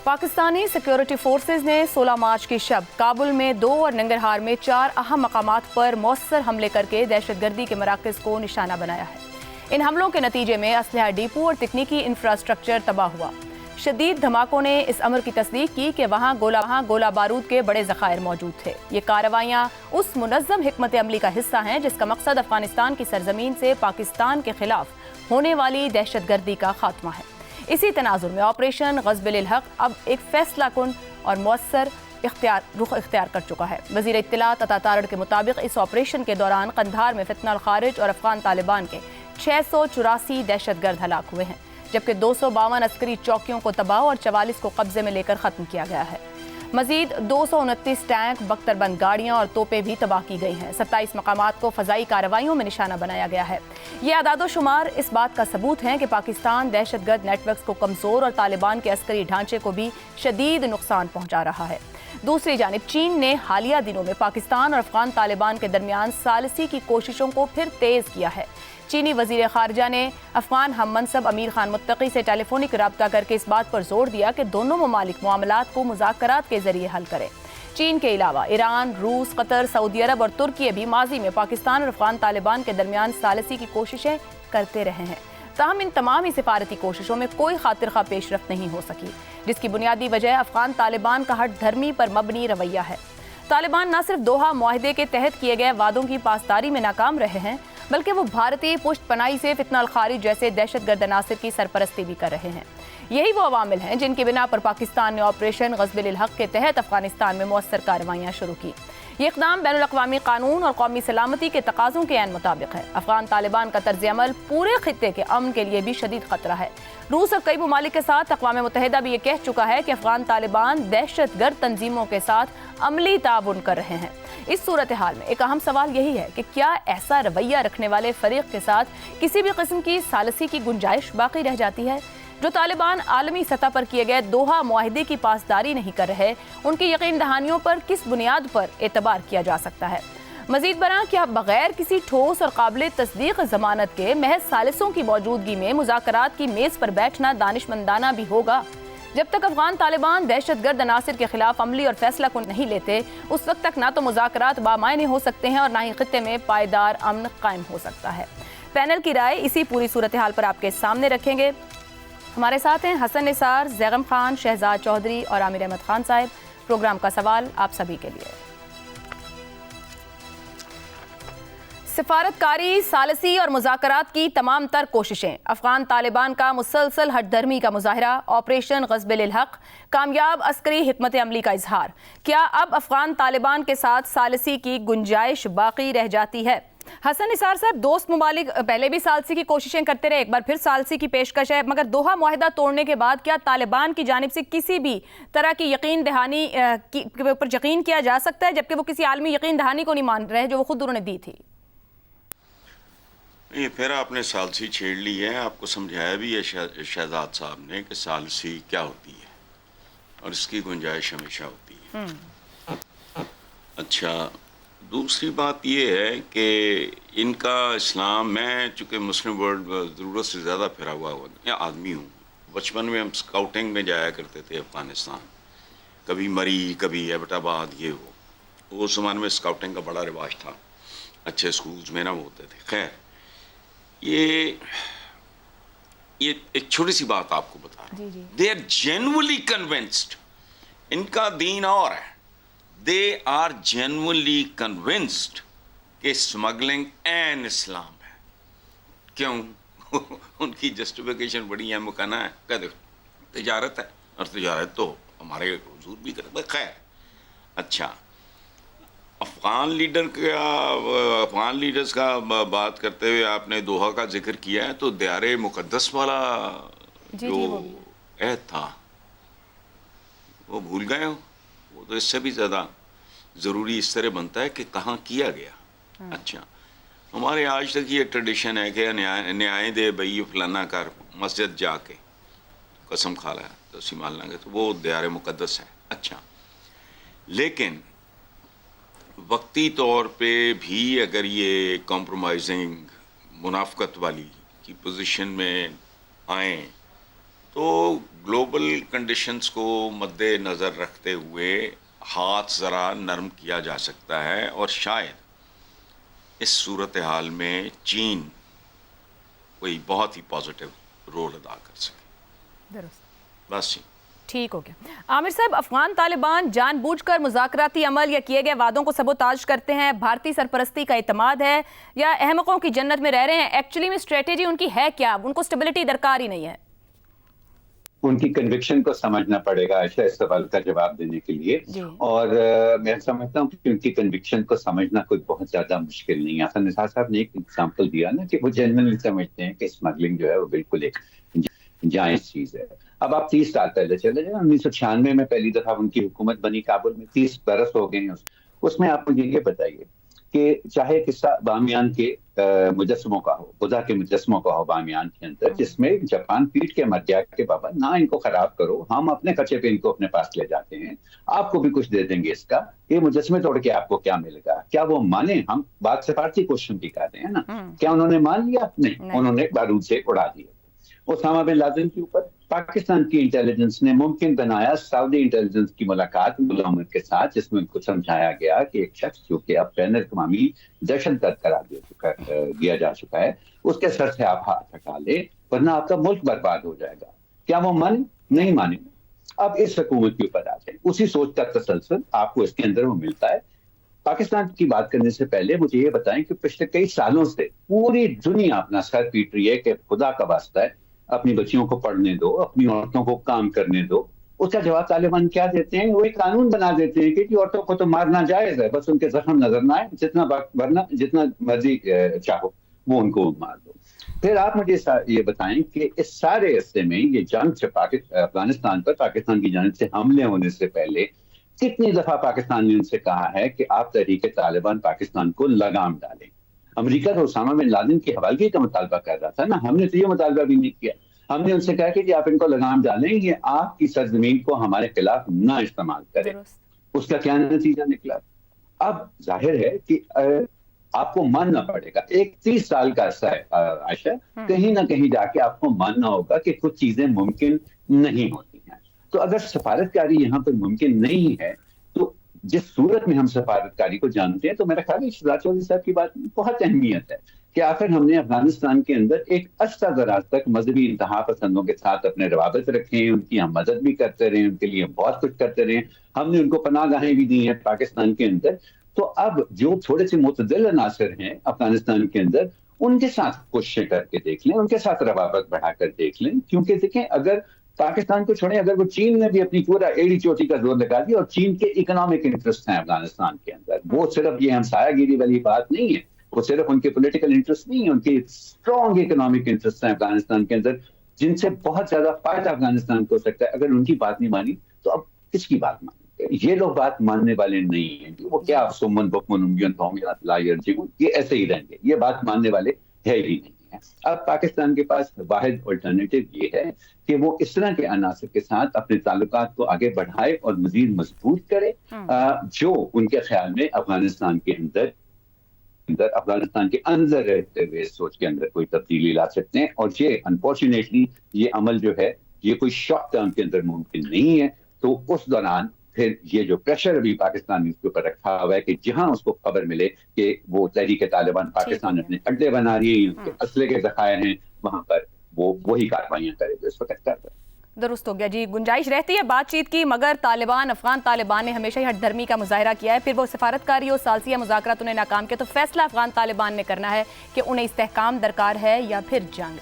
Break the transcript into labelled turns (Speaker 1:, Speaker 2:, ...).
Speaker 1: Pakistani security forces نے 16 مارچ کی شب کابل میں 2 اور ننگرہار میں 4 اہم مقامات پر مؤثر حملے کر کے دہشت گردی کے مراکز کو نشانہ بنایا ہے۔ ان حملوں کے نتیجے میں اسلحہ ڈیپو اور تکنیکی انفراسٹرکچر تباہ ہوا۔ شدید دھماکوں نے اس امر کی تصدیق کی کہ وہاں گولہ بارود کے بڑے ذخائر موجود تھے۔ یہ کارروائیاں اس منظم حکمت عملی کا حصہ ہیں جس کا مقصد افغانستان کی سرزمین سے پاکستان کے خلاف ہونے والی دہشت گردی کا خاتمہ ہے۔ اسی تناظر میں آپریشن غصب للحق اب ایک فیصلہ کن اور مؤثر رخ اختیار کر چکا ہے۔ وزیر اطلاعات عطا تارڑ کے مطابق اس آپریشن کے دوران قندھار میں فتنہ الخارج اور افغان طالبان کے 684 دہشت گرد ہلاک ہوئے ہیں، جبکہ 252 عسکری چوکیوں کو تباہ اور 44 کو قبضے میں لے کر ختم کیا گیا ہے۔ مزید 229 ٹینک، بختر بند گاڑیاں اور توپیں بھی تباہ کی گئی ہیں۔ 27 مقامات کو فضائی کارروائیوں میں نشانہ بنایا گیا ہے۔ یہ اعداد و شمار اس بات کا ثبوت ہیں کہ پاکستان دہشت گرد نیٹ ورکس کو کمزور اور طالبان کے عسکری ڈھانچے کو بھی شدید نقصان پہنچا رہا ہے۔ دوسری جانب چین نے حالیہ دنوں میں پاکستان اور افغان طالبان کے درمیان ثالثی کی کوششوں کو پھر تیز کیا ہے۔ چینی وزیر خارجہ نے افغان ہم منصب امیر خان متقی سے ٹیلی فونک رابطہ کر کے اس بات پر زور دیا کہ دونوں ممالک معاملات کو مذاکرات کے ذریعے حل کریں۔ چین کے علاوہ ایران، روس، قطر، سعودی عرب اور ترکی بھی ماضی میں پاکستان اور افغان طالبان کے درمیان ثالثی کی کوششیں کرتے رہے ہیں، تاہم ان تمام ہی سفارتی کوششوں میں کوئی خاطر خواہ پیش رفت نہیں ہو سکی، جس کی بنیادی وجہ افغان طالبان کا ہٹ دھرمی پر مبنی رویہ ہے۔ طالبان نہ صرف دوحہ معاہدے کے تحت کیے گئے وعدوں کی پاسداری میں ناکام رہے ہیں، بلکہ وہ بھارتی پشت پناہی سے فتنہ الخارج جیسے دہشت گرد عناصر کی سرپرستی بھی کر رہے ہیں۔ یہی وہ عوامل ہیں جن کی بنا پر پاکستان نے آپریشن غصب للحق کے تحت افغانستان میں مؤثر کارروائیاں شروع کی۔ یہ اقدام بین الاقوامی قانون اور قومی سلامتی کے تقاضوں کے عین مطابق ہے۔ افغان طالبان کا طرز عمل پورے خطے کے امن کے لیے بھی شدید خطرہ ہے۔ روس اور کئی ممالک کے ساتھ اقوام متحدہ بھی یہ کہہ چکا ہے کہ افغان طالبان دہشت گرد تنظیموں کے ساتھ عملی تعاون کر رہے ہیں۔ اس صورتحال میں ایک اہم سوال یہی ہے کہ کیا ایسا رویہ رکھنے والے فریق کے ساتھ کسی بھی قسم کی ثالثی کی گنجائش باقی رہ جاتی ہے؟ جو طالبان عالمی سطح پر کیے گئے دوحہ معاہدے کی پاسداری نہیں کر رہے، ان کی یقین دہانیوں پر کس بنیاد پر اعتبار کیا جا سکتا ہے؟ مزید برآں کیا بغیر کسی ٹھوس اور قابل تصدیق ضمانت کے محض ثالثوں کی موجودگی میں مذاکرات کی میز پر بیٹھنا دانشمندانہ بھی ہوگا؟ جب تک افغان طالبان دہشت گرد عناصر کے خلاف عملی اور فیصلہ کن نہیں لیتے، اس وقت تک نہ تو مذاکرات بامعنی ہو سکتے ہیں اور نہ ہی خطے میں پائیدار امن قائم ہو سکتا ہے۔ پینل کی رائے اسی پوری صورتحال پر آپ کے سامنے رکھیں گے۔ ہمارے ساتھ ہیں حسن نثار، زیغم خان، شہزاد چودھری اور عامر احمد خان صاحب۔ پروگرام کا سوال آپ سبھی کے لیے۔ سفارتکاری، ثالثی اور مذاکرات کی تمام تر کوششیں، افغان طالبان کا مسلسل ہٹ دھرمی کا مظاہرہ، آپریشن غصب للحق، کامیاب عسکری حکمت عملی کا اظہار، کیا اب افغان طالبان کے ساتھ ثالثی کی گنجائش باقی رہ جاتی ہے؟ حسن نثار صاحب، دوست ممالک پہلے بھی ثالثی کی کوششیں کرتے رہے، ایک بار پھر ثالثی کی پیشکش ہے، مگر دوحہ معاہدہ توڑنے کے بعد کیا طالبان کی جانب سے کسی بھی طرح کی یقین دہانی کے اوپر یقین کیا جا سکتا ہے، جبکہ وہ کسی عالمی یقین دہانی کو نہیں مان رہے جو وہ خود انہوں نے دی تھی؟
Speaker 2: یہ پھر آپ نے ثالثی چھیڑ لی ہے۔ آپ کو سمجھایا بھی ہے شہزاد صاحب نے کہ ثالثی کیا ہوتی ہے اور اس کی گنجائش ہمیشہ ہوتی ہے۔ اچھا، دوسری بات یہ ہے کہ ان کا اسلام، میں چونکہ مسلم ورلڈ ضرورت سے زیادہ پھرا ہوا آدمی ہوں، بچپن میں ہم اسکاؤٹنگ میں جایا کرتے تھے افغانستان، کبھی مری، کبھی ایبٹ آباد، یہ وہ اس زمانے میں اسکاؤٹنگ کا بڑا رواج تھا، اچھے اسکولز میں نہ وہ ہوتے تھے۔ خیر، یہ ایک چھوٹی سی بات آپ کو بتا رہا ہوں، دے آر جینولی کنونسڈ، ان کا دین اور ہے، دے آر جینولی کنونسڈ کہ اسمگلنگ این اسلام ہے۔ کیوں؟ ان کی جسٹیفیکیشن بڑی اہم کہنا ہے کہ تجارت ہے، اور تجارت تو ہمارے حضور بھی کرتے۔ خیر، اچھا، افغان لیڈرز کا بات کرتے ہوئے آپ نے دوحہ کا ذکر کیا ہے، تو دیار مقدس والا جو عہد تھا وہ بھول گئے ہو؟ وہ تو اس سے بھی زیادہ ضروری اس طرح بنتا ہے کہ کہاں کیا گیا۔ اچھا، ہمارے آج تک یہ ٹریڈیشن ہے کہ نیائیں دے بھئی فلانا کر، مسجد جا کے قسم کھا لیا تو سیمان لیں گے، تو وہ دیار مقدس ہے۔ اچھا، لیکن وقتی طور پہ بھی اگر یہ کمپرومائزنگ، منافقت والی کی پوزیشن میں آئیں تو گلوبل کنڈیشنز کو مد نظر رکھتے ہوئے ہاتھ ذرا نرم کیا جا سکتا ہے اور شاید اس صورتحال میں چین کوئی بہت ہی پازیٹیو رول ادا کر سکے.
Speaker 1: درست.
Speaker 2: بس
Speaker 1: ٹھیک ہو گیا. عامر صاحب، افغان طالبان جان بوجھ کر مذاکراتی عمل یا کیے گئے وعدوں کو سبوتاژ کرتے ہیں، بھارتی سرپرستی کا اعتماد ہے، یا احمقوں کی جنت میں رہ رہے ہیں؟ ایکچولی میں اسٹریٹجی ان کی ہے کیا؟ ان کو اسٹیبلٹی درکار ہی نہیں ہے.
Speaker 3: ان کی کنوکشن کو سمجھنا پڑے گا عائشہ اس سوال کا جواب دینے کے لیے. اور میں سمجھتا ہوں کہ ان کی کنوکشن کو سمجھنا کوئی بہت زیادہ مشکل نہیں ہے. حسن نثار صاحب نے ایک ایگزامپل دیا نا کہ وہ جنرلی سمجھتے ہیں کہ اسمگلنگ جو ہے وہ بالکل ایک جائز چیز ہے. اب آپ 30 سال پہلے چلے جائیں، 1996 میں پہلی دفعہ ان کی حکومت بنی کابل میں، 30 برس ہو گئے ہیں. اس میں آپ مجھے یہ بتائیے کہ چاہے قصہ بامیان کے مجسموں کا ہو، خدا کے مجسموں کا ہو بامیان کے اندر، جس میں جاپان پیٹ کے مر گیا کہ بابا نہ ان کو خراب کرو، ہم اپنے خرچے پہ ان کو اپنے پاس لے جاتے ہیں، آپ کو بھی کچھ دے دیں گے اس کا، یہ مجسمے توڑ کے آپ کو کیا ملے گا؟ کیا وہ مانے؟ ہم بات سفارتی کوشچن بھی کر رہے ہیں نا. کیا انہوں نے مان لیا؟ نہیں، انہوں نے بارود سے اڑا دیا. اسامہ بن لادن کے اوپر پاکستان کی انٹیلیجنس نے ممکن بنایا سعودی انٹیلیجنس کی ملاقات ملا عمر کے ساتھ، جس میں ان کو سمجھایا گیا کہ ایک شخص جو کہ اب بین الاقوامی دہشت گرد قرار دیا جا چکا ہے، اس کے سر سے آپ ہاتھ ہٹا لیں ورنہ آپ کا ملک برباد ہو جائے گا. کیا وہ مانے؟ نہیں مانے. اب اس حکومت کے اوپر آ جائیں، اسی سوچ کا تسلسل آپ کو اس کے اندر وہ ملتا ہے. پاکستان کی بات کرنے سے پہلے مجھے یہ بتائیں کہ پچھلے کئی سالوں سے پوری دنیا اپنا سر پیٹ رہی ہے کہ خدا کا واسطہ ہے اپنی بچیوں کو پڑھنے دو، اپنی عورتوں کو کام کرنے دو. اس کا جواب طالبان کیا دیتے ہیں؟ وہ ایک قانون بنا دیتے ہیں کہ عورتوں کو تو مارنا جائز ہے، بس ان کے زخم نظر نہ آئے، جتنا مرضی چاہو وہ ان کو مار دو. پھر آپ مجھے یہ بتائیں کہ اس سارے عرصے میں یہ جنگ افغانستان پر پاکستان کی جانب سے حملے ہونے سے پہلے کتنی دفعہ پاکستان نے ان سے کہا ہے کہ آپ تحریک طالبان پاکستان کو لگام ڈالیں؟ امریکہ تو اسامہ بن لادن کی حوالگی کا مطالبہ کر رہا تھا نا، ہم نے تو یہ مطالبہ بھی نہیں کیا. ہم نے ان سے کہا کہ آپ ان کو لگام ڈالیں، یہ آپ کی سرزمین کو ہمارے خلاف نہ استعمال کریں. اس کا کیا نتیجہ نکلا؟ اب ظاہر ہے کہ آپ کو ماننا پڑے گا. ایک 30 سال کا عرصہ ہے عائشہ، کہیں نہ کہیں جا کے آپ کو ماننا ہوگا کہ کچھ چیزیں ممکن نہیں ہوتی ہیں. تو اگر سفارتکاری یہاں پر ممکن نہیں ہے تو جس صورت میں ہم سفارتکاری کو جانتے ہیں، تو میرا خیال ہے شہزاد چودھری صاحب کی بات بہت اہمیت ہے کہ آخر ہم نے افغانستان کے اندر ایک عرصہ دراز تک مذہبی انتہا پسندوں کے ساتھ اپنے روابط رکھے ہیں، ان کی ہم مدد بھی کرتے رہے، ان کے لیے بہت کچھ کرتے رہے، ہم نے ان کو پناہ گاہیں بھی دی ہیں پاکستان کے اندر. تو اب جو تھوڑے سے معتدل عناصر ہیں افغانستان کے اندر، ان کے ساتھ کوششیں کر کے دیکھ لیں، ان کے ساتھ روابط بڑھا کر دیکھ لیں. کیونکہ دیکھیں، اگر پاکستان کو چھوڑیں، اگر وہ چین نے بھی اپنی پورا ایڑی چوٹی کا زور لگا دیا، اور چین کے اکنامک انٹرسٹ ہیں افغانستان کے اندر، وہ صرف یہ ہمسایہ گیری والی بات نہیں ہے، وہ صرف ان کے پولیٹیکل انٹرسٹ نہیں ہے، ان کے اسٹرانگ اکنامک انٹرسٹ ہیں افغانستان کے اندر، جن سے بہت زیادہ فائدہ افغانستان کو ہو سکتا ہے. اگر ان کی بات نہیں مانی تو اب کس کی بات مانی؟ یہ لوگ بات ماننے والے نہیں ہیں. وہ کیا سمن بکمن امین لا یرجعون، یہ ایسے ہی رہیں گے، یہ بات ماننے والے ہے ہی نہیں ہیں. اب پاکستان کے پاس واحد الٹرنیٹو یہ ہے کہ وہ اس طرح کے عناصر کے ساتھ اپنے تعلقات کو آگے بڑھائے اور مزید مضبوط کرے، جو ان کے خیال میں افغانستان کے اندر رہتے ہوئے سوچ کے اندر کوئی تبدیلی لا سکتے ہیں. اور یہ انفارچونیٹلی یہ عمل جو ہے یہ کوئی شارٹ ٹرم کے اندر ممکن نہیں ہے. تو اس دوران پھر یہ جو پریشر ابھی پاکستان نے اس کے اوپر رکھا ہوا ہے کہ جہاں اس کو خبر ملے کہ وہ تحریک طالبان پاکستان اپنے اڈے بنا رہی ہے، ان کے اسلحے کے ذخائر ہیں، وہاں پر وہ وہی کارروائیاں کرے جو اس وقت کر رہا ہے.
Speaker 1: درست ہو گیا جی. گنجائش رہتی ہے بات چیت کی، مگر افغان طالبان نے ہمیشہ ہی ہٹ دھرمی کا مظاہرہ کیا ہے. پھر وہ سفارتکاری اور ثالثیہ مذاکرات انہیں ناکام کیا، تو فیصلہ افغان طالبان نے کرنا ہے کہ انہیں استحکام درکار ہے یا پھر جنگ.